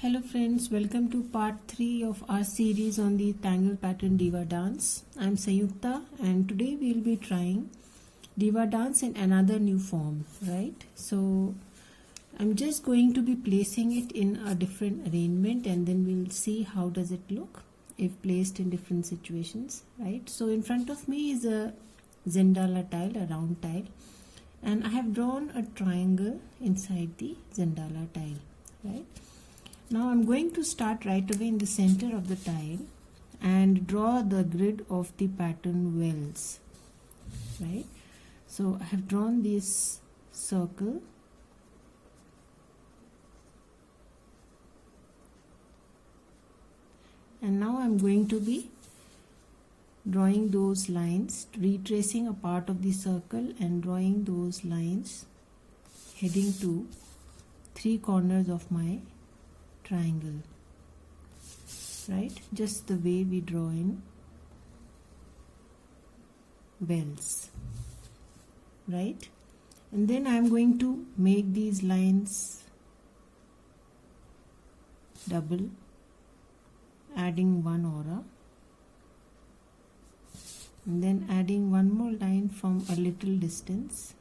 Hello friends, welcome to part 3 of our series on the Tangle pattern Diva dance. I'm Sanyukta and today we'll be trying Diva dance in another new form, right? So I'm just going to be placing it in a different arrangement and then we'll see how does it look if placed in different situations, right? So in front of me is a Zendala tile, a round tile, and I have drawn a triangle inside the Zendala tile, right? Now I'm going to start right away in the center of the tile and draw the grid of the pattern wells, right? So I have drawn this circle and now I'm going to be drawing those lines, retracing a part of the circle and drawing those lines heading to 3 corners of my triangle, right? Just the way we draw in wells, right? And then I am going to make these lines double, adding one aura, and then adding one more line from a little distance.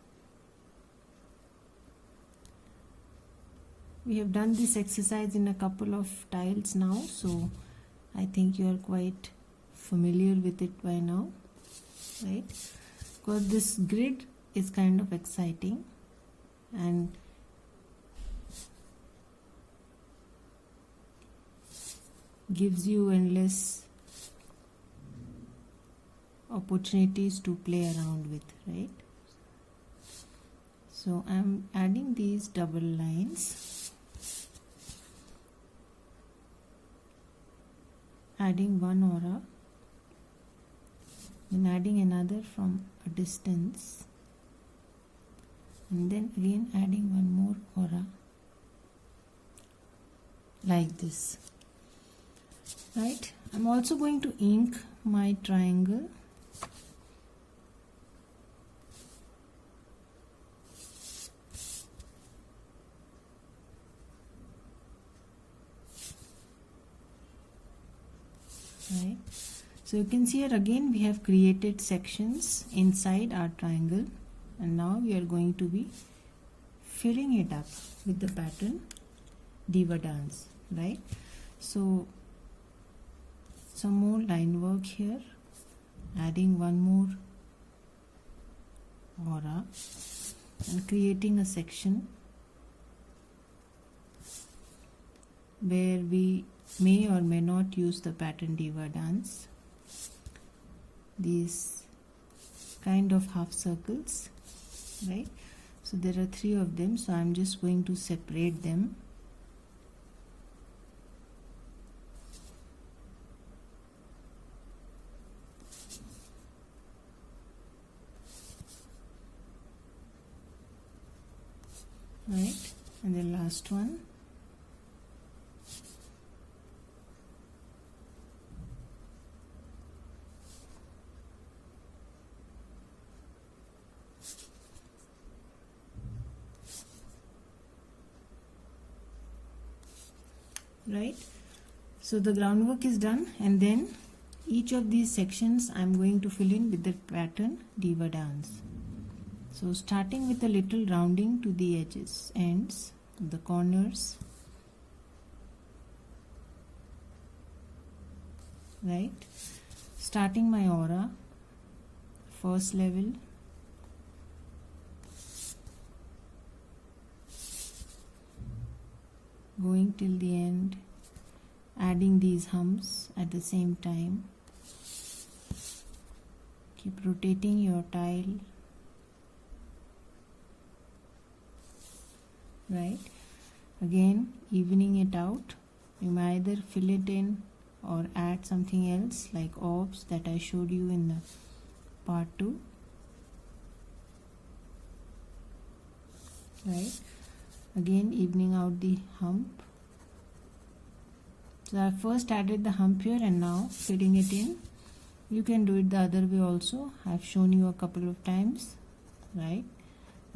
We have done this exercise in a couple of tiles now, so I think you are quite familiar with it by now, right? Because this grid is kind of exciting and gives you endless opportunities to play around with, right? So I'm adding these double lines, adding one aura, then adding another from a distance, and then again adding one more aura like this, right? I'm also going to ink my triangle. Right. So you can see here again we have created sections inside our triangle and now we are going to be filling it up with the pattern Diva dance, right? So some more line work here, adding one more aura and creating a section where we may or may not use the pattern Diva dance. These kind of half circles, right? So there are 3 of them, so I'm just going to separate them. Right, and the last one. Right, so the groundwork is done and then each of these sections I'm going to fill in with the pattern Diva dance. So starting with a little rounding to the edges, ends, the corners, right? Starting my aura, first level, going till the end, adding these humps at the same time. Keep rotating your tile, right? Again, evening it out. You may either fill it in or add something else like orbs that I showed you in the part 2, right? Again, evening out the hump. So I first added the hump here and now filling it in. You can do it the other way also. I've shown you a couple of times, right?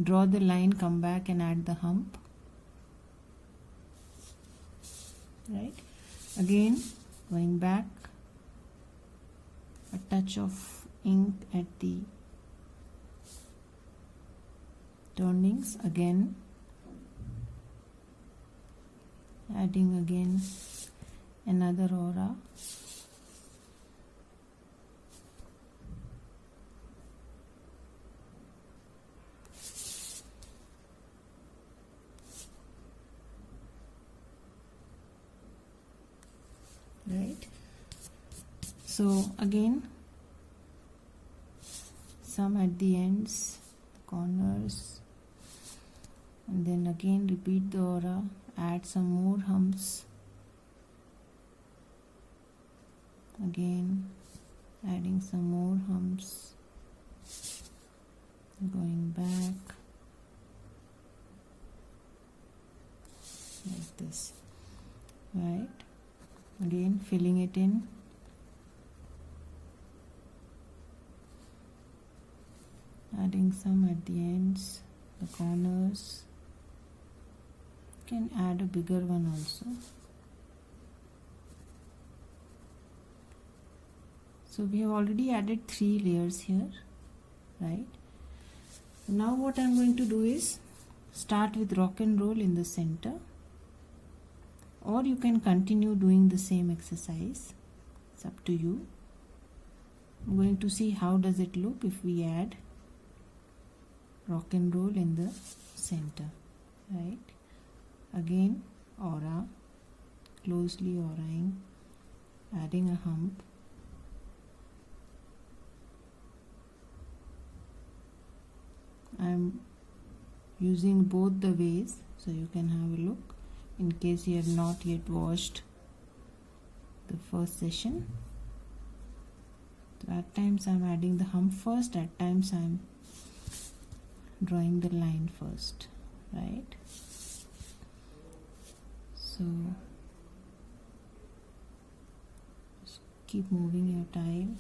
Draw the line, come back and add the hump. right? Again, going back, a touch of ink at the turnings, again adding again another aura, right? So again some at the ends, corners, and then again repeat the aura, add some more humps, again adding some more humps, going back like this, right? Again filling it in, adding some at the ends, the corners. You can add a bigger one also. So we have already added 3 layers here, right? Now what I am going to do is start with rock and roll in the center, or you can continue doing the same exercise. It's up to you. I'm going to see how does it look if we add rock and roll in the center, right? Again aura, closely auraing, adding a hump, I'm using both the ways so you can have a look in case you have not yet watched the first session. So at times I'm adding the hump first, at times I'm drawing the line first, right? So just keep moving your tile,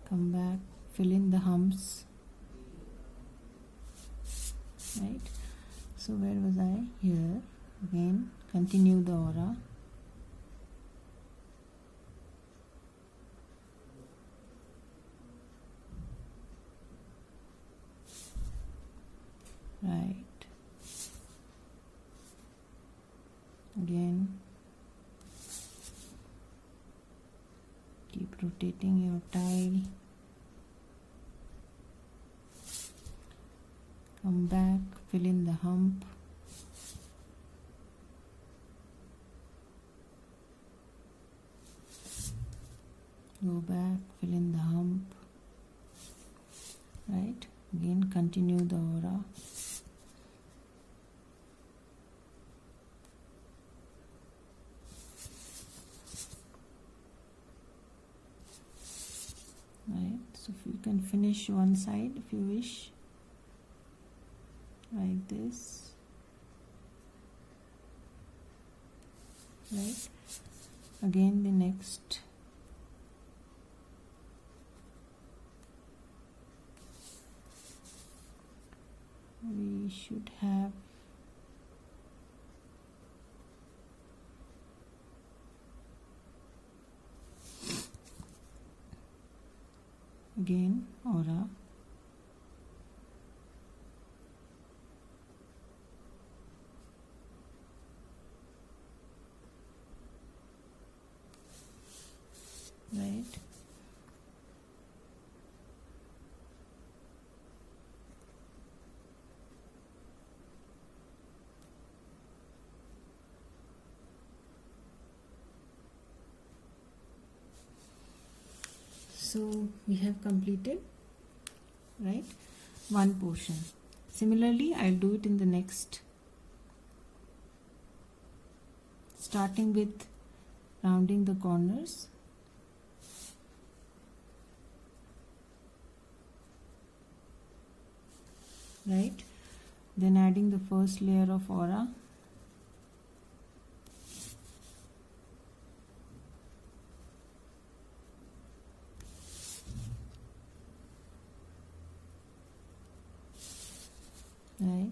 come back, fill in the humps, right? So where was I? Here. Again continue the aura, right? Again keep rotating your tile, come back, fill in the hump, go back, fill in the hump, right? Again continue the aura, right? So if you can finish one side if you wish, like this, right? Again the next we should have again aura, right? So we have completed, right, one portion. Similarly I'll do it in the next, starting with rounding the corners, right? Then adding the first layer of aura, right?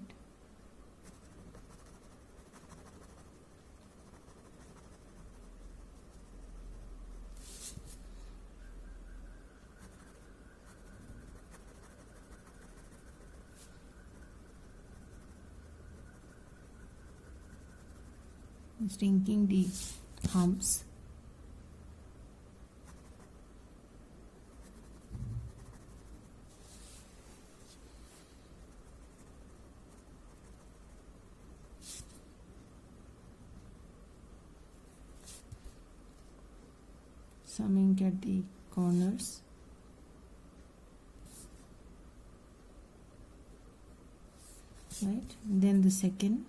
Just inking the humps. Some ink at the corners. Right, and then the second.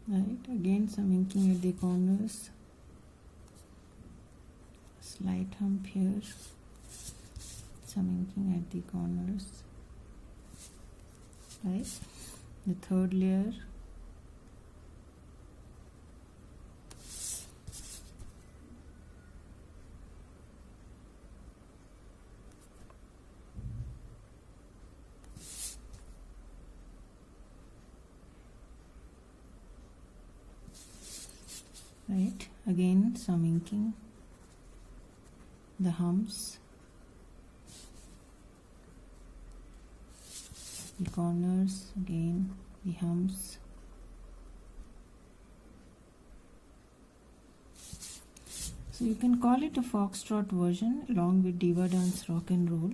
Right, again some inking at the corners, slight hump here, some inking at the corners. Right, the third layer. Right, again some inking, the humps, the corners, again the humps. So you can call it a foxtrot version along with diva dance rock and roll,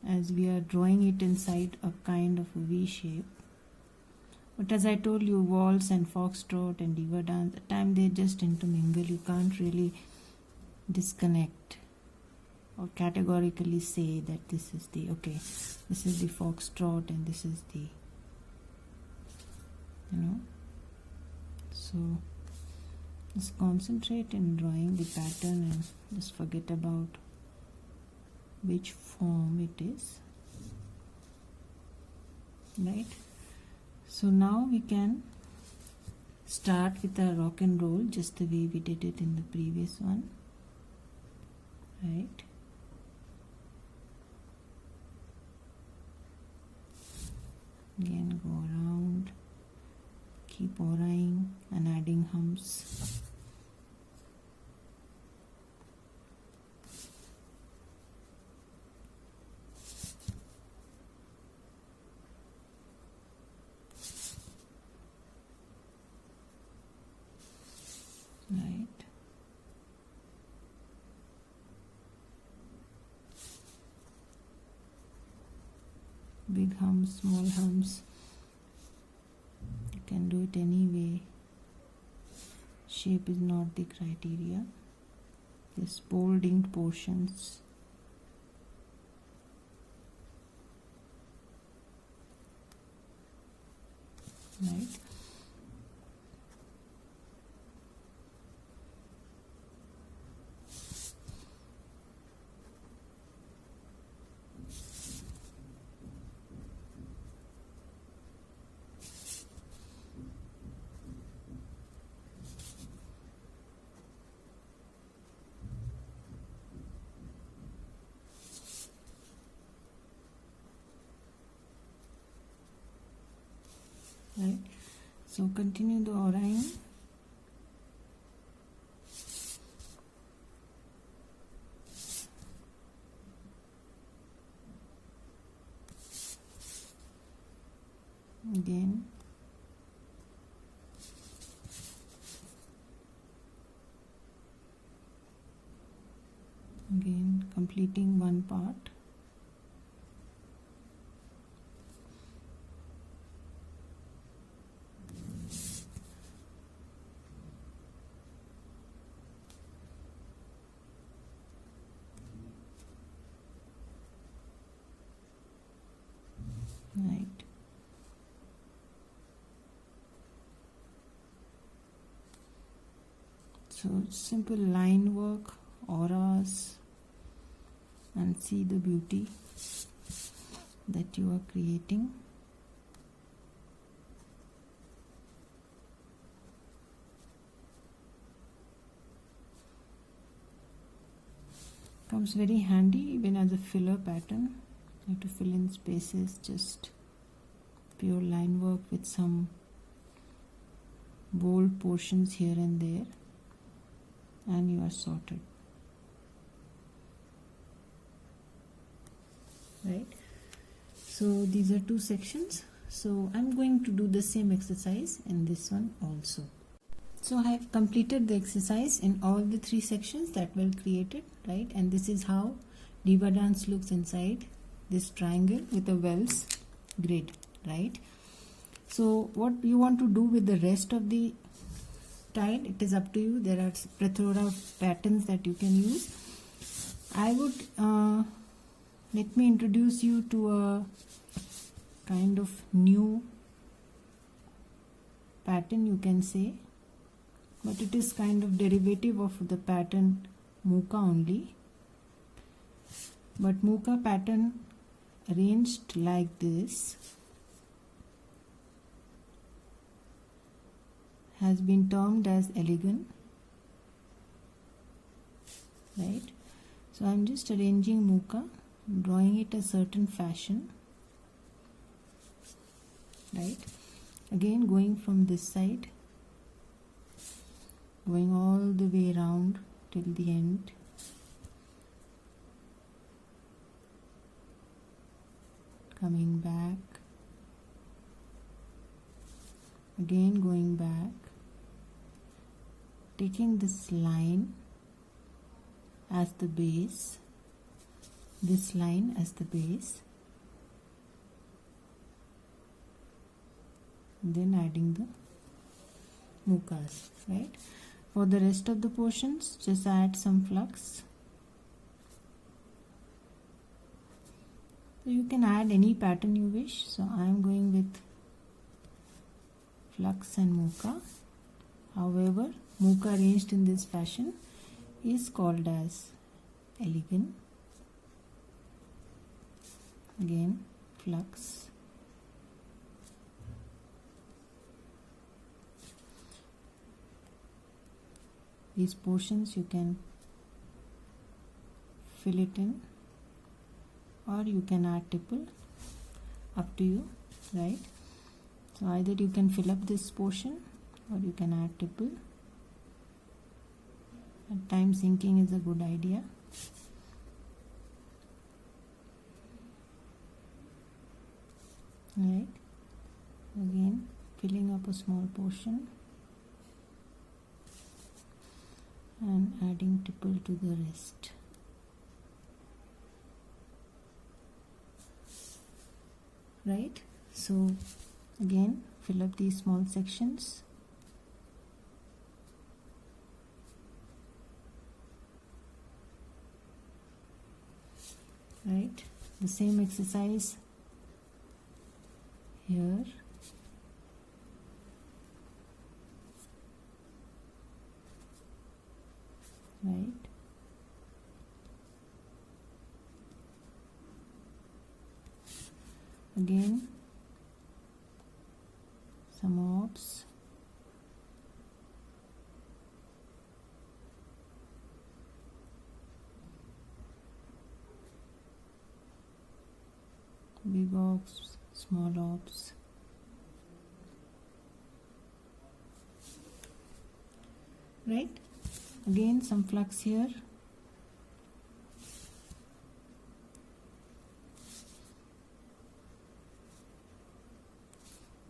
as we are drawing it inside a kind of a V shape. But as I told you, waltz and foxtrot and diva dance, at time they just intermingle. You can't really disconnect or categorically say that this is the, okay, this is the foxtrot and this is the, So just concentrate in drawing the pattern and just forget about which form it is. Right? So now we can start with our rock and roll just the way we did it in the previous one. Right. Again go around, keep oraing and adding humps. Right. Big humps, small humps. You can do it any way. Shape is not the criteria. Just bold inked portions. Right. Right, so continue the oraing. Again. Again, completing one part. Right. So simple line work, auras, and see the beauty that you are creating. Comes very handy even as a filler pattern You have to fill in spaces, just pure line work with some bold portions here and there, and you are sorted. Right, so these are two sections. So I'm going to do the same exercise in this one also. So I have completed the exercise in all the three sections that were created, right? And this is how diva dance looks inside this triangle with a Wells grid, right? So what you want to do with the rest of the tile, it is up to you. There are plethora of patterns that you can use. I would let me introduce you to a kind of new pattern, you can say, but it is kind of derivative of the pattern mocha only. But mocha pattern arranged like this has been termed as elegant, right? So I'm just arranging mocha, drawing it a certain fashion, right? Again going from this side, going all the way around till the end, coming back, again going back, taking this line as the base, this line as the base, then adding the mochas, right? For the rest of the portions, just add some flux. So you can add any pattern you wish. So I am going with flux and mocha. However, mocha arranged in this fashion is called as elegant. Again, flux. These portions you can fill it in, or you can add tipple, up to you, right? So either you can fill up this portion or you can add tipple. At times inking is a good idea. Right, again filling up a small portion and adding tipple to the rest. Right, so again fill up these small sections. Right, the same exercise here. Right, again some orbs, big orbs, small orbs. Right, again some flux here,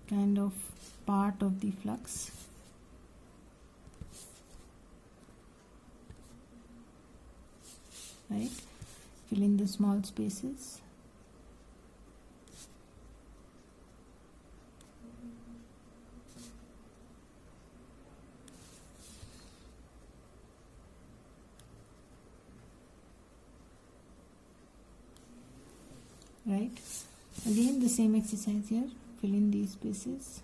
kind of part of the flux. Right, fill in the small spaces. Right, again the same exercise here, fill in these spaces.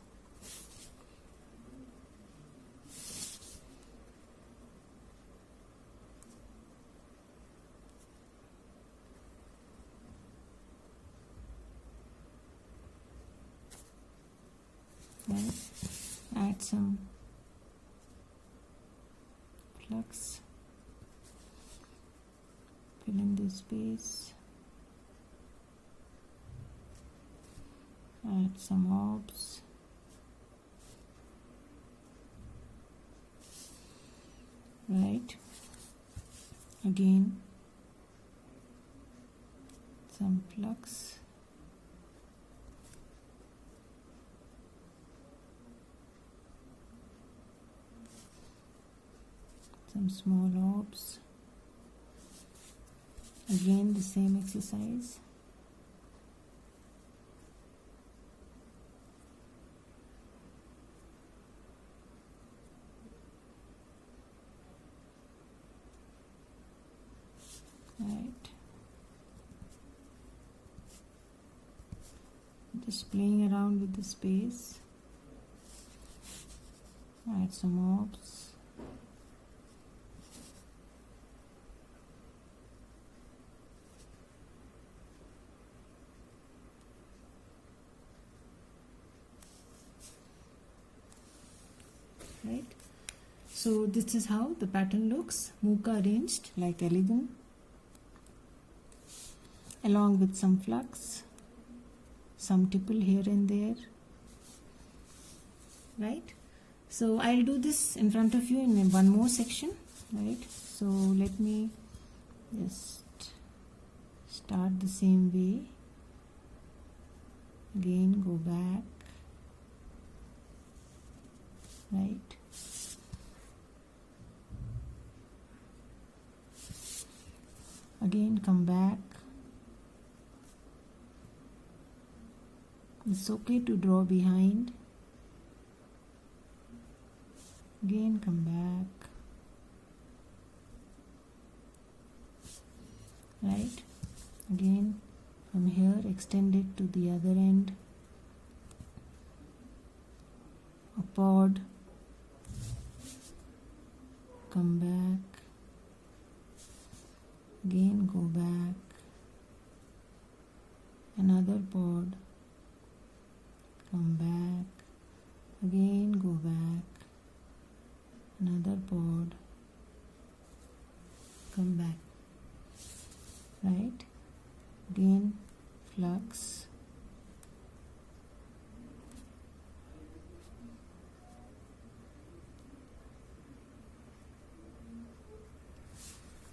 Right, add some flux, fill in this space. Add some orbs. Right. Again, some flux. Some small orbs. Again, the same exercise. Right. Just playing around with the space. Add some orbs. Right. So this is how the pattern looks, mocha arranged like elegant, along with some flux, some tipple here and there. Right. So I'll do this in front of you in one more section. Right. So let me just start the same way. Again, go back. Right. Again, come back. It's okay to draw behind. Again, come back. Right. Again, from here, extend it to the other end. Upward. Come back. Again, go back. Another pod. Come back. Again, go back. Another pod. Come back. Right. Again, flux.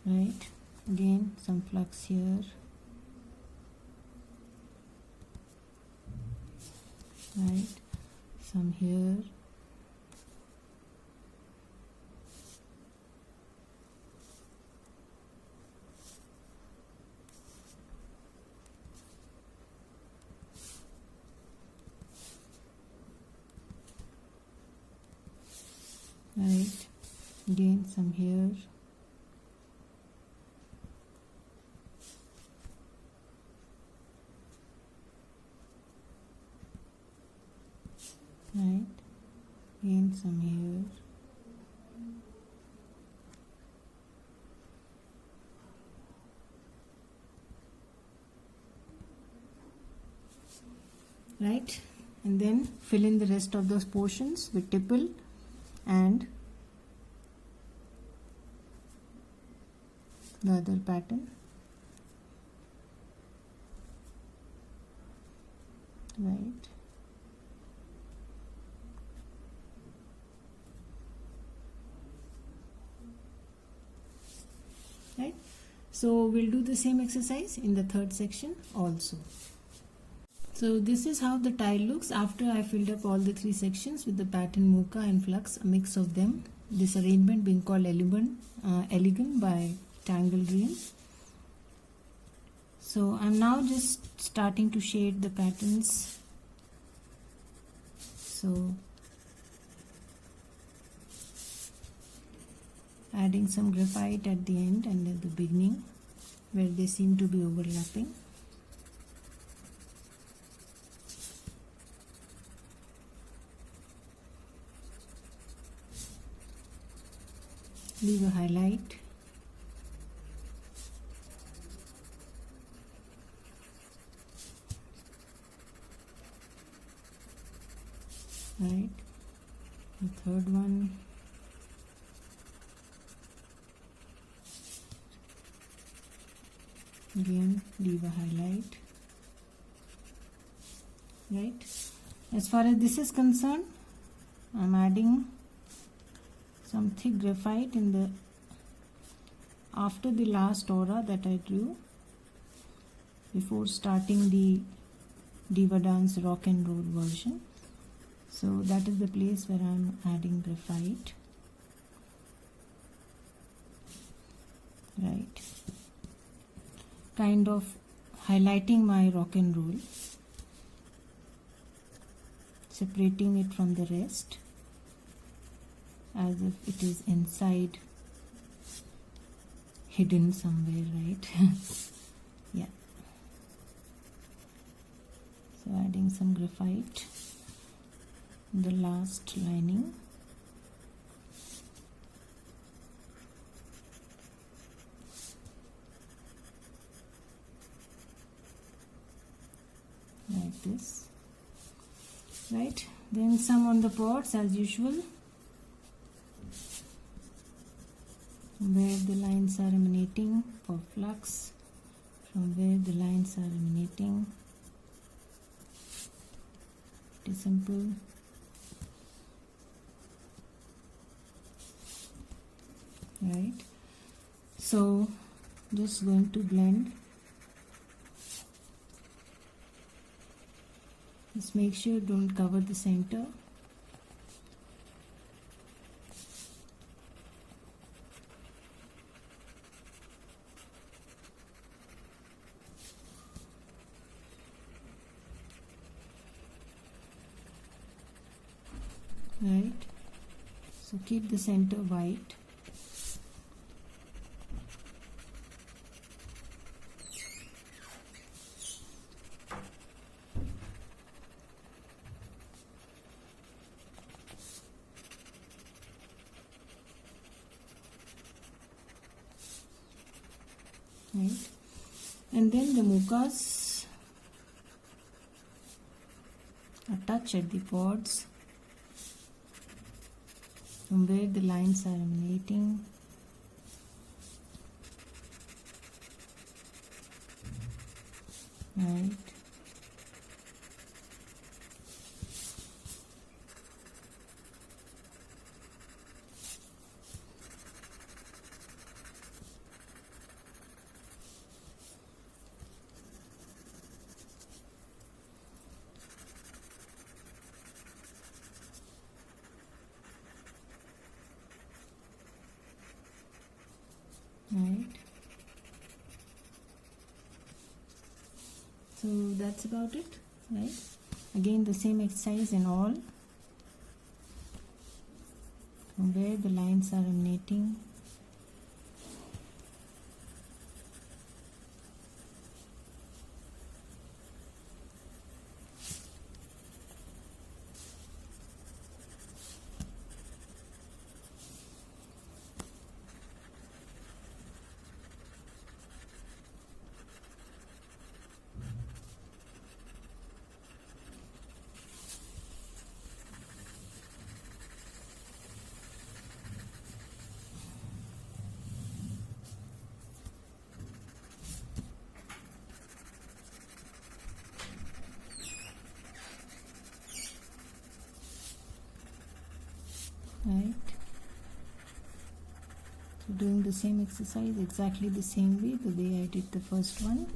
Right. Again, some flux here. Right. Some here. Right. Again, some here. Right. Again, some here. Right. And then fill in the rest of those portions with tipple and the other pattern. Right. Right. So we'll do the same exercise in the third section also. So this is how the tile looks after I filled up all the three sections with the pattern mocha and flux, a mix of them. This arrangement being called Elegant by Tangle Dreams. So I'm now just starting to shade the patterns. So adding some graphite at the end and at the beginning where they seem to be overlapping. Leave a highlight. Right. The third one. Again, leave a highlight. right? As far as this is concerned, I'm adding some thick graphite in the after the last aura that I drew before starting the diva dance rock and roll version. So that is the place where I'm adding graphite, right? Kind of highlighting my rock and roll, separating it from the rest as if it is inside, hidden somewhere, right? Yeah. So adding some graphite in the last lining. Like this, right? Then some on the pods as usual, where the lines are emanating for flux, from where the lines are emanating. It is simple. Right? So just going to blend. Just make sure don't cover the center. Right? So keep the center white. Right, and then the mochas attach at the pods from where the lines are emanating. Right. Right. So that's about it, right? Again the same exercise in all, from where the lines are emanating. Right, so doing the same exercise exactly the same way, the way I did the first one.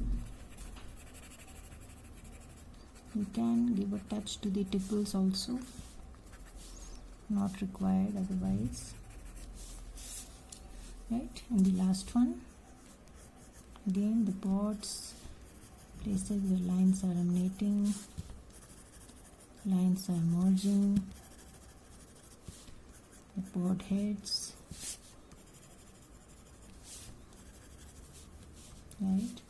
You can give a touch to the tipples also, not required otherwise. Right, and the last one, again the pods, places where lines are emanating, lines are merging, the pod heads, right?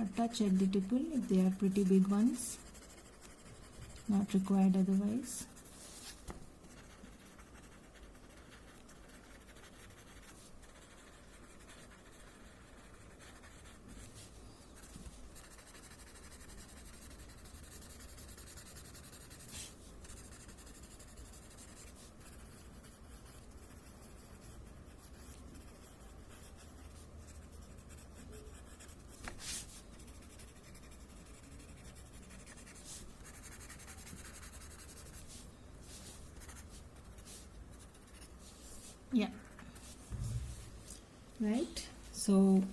A touch at the tipple if they are pretty big ones, not required otherwise. So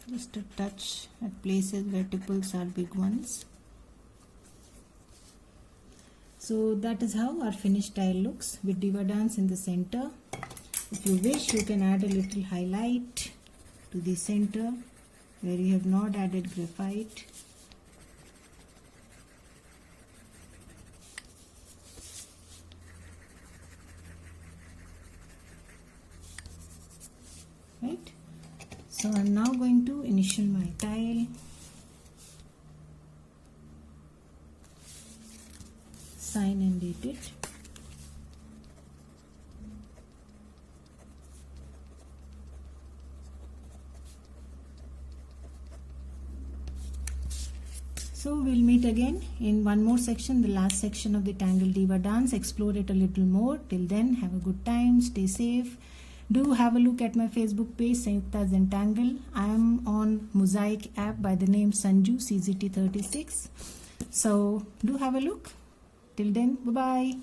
just a touch at places where tipples are big ones. So that is how our finished tile looks with Divadance in the center. If you wish, you can add a little highlight to the center where you have not added graphite. Right? So I'm now going to initial my tile. Sign and date it. So we'll meet again in one more section, the last section of the Tangle Divadance. Explore it a little more. Till then, have a good time, stay safe. Do have a look at my Facebook page, Sanyukta Zentangle. I am on Mosaic app by the name Sanju CZT36. So do have a look. Till then, bye-bye.